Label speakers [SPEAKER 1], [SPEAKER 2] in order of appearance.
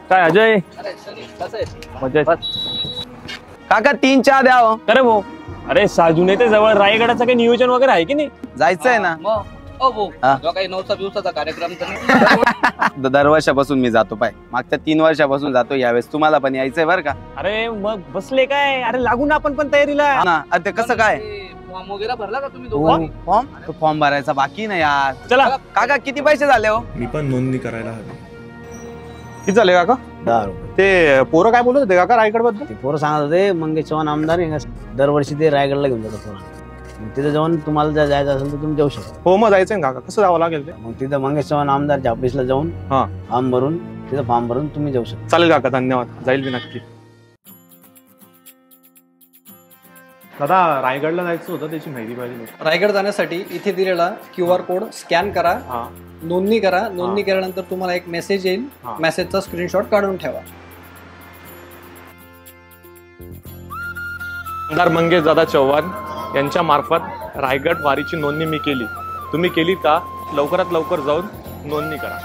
[SPEAKER 1] काय अजय मजेत?
[SPEAKER 2] काका 3 चहा द्या हो.
[SPEAKER 1] अरे भाऊ, अरे साजून येते जवळ रायगडाचं काही नियोजन वगैरे आहे की नाही?
[SPEAKER 2] जायचंय ना.
[SPEAKER 3] काही नवसा दिवसाचा कार्यक्रम
[SPEAKER 2] दरवर्षापासून मी जातो पाय, मागच्या 3 वर्षापासून जातो, यावेळेस तुम्हाला पण यायचंय बरं का?
[SPEAKER 1] अरे मग बसले काय? अरे लागू ना आपण पण तयारीला.
[SPEAKER 2] ना ते कसं काय
[SPEAKER 3] फॉर्म वगैरे भरला का तुम्ही दोघं?
[SPEAKER 2] फॉर्म भरायचा बाकी नाही यार.
[SPEAKER 1] चला.
[SPEAKER 2] काका किती पैसे झाले हो?
[SPEAKER 4] मी पण नोंदणी करायला हवी.
[SPEAKER 5] किती झाले काका?
[SPEAKER 6] 10 रुपये.
[SPEAKER 5] ते पोरं काय बोलत होते काका रायगड बद्दल?
[SPEAKER 6] ते पोरं सांगत होते मंगेश चव्हाण आमदार आहे का, दरवर्षी ते रायगडला घेऊन जातात पोरांना. मग तिथे जाऊन तुम्हाला जर जायचं असेल तर तुम्ही जाऊ शकता.
[SPEAKER 5] हो मग जायचंय काका, कसं जावं लागेल ते?
[SPEAKER 6] मग तिथं मंगेश चव्हाण आमदारच्या ऑफिसला जाऊन फॉर्म भरून तुम्ही जाऊ शकता.
[SPEAKER 5] चालेल काका, धन्यवाद, जाईल मी नक्की. दादा रायगडला जायचं होतं, त्याची माहिती पाहिजे.
[SPEAKER 7] रायगड जाण्यासाठी इथे दिलेला QR कोड स्कॅन करा, नोंदणी करा. नोंदणी केल्यानंतर तुम्हाला एक मेसेज येईल, मेसेजचा स्क्रीनशॉट काढून ठेवा.
[SPEAKER 5] आमदार मंगेश दादा चव्हाण यांच्या मार्फत रायगड वारीची नोंदणी मी केली. तुम्ही केली का? लवकरात लवकर जाऊन नोंदणी करा.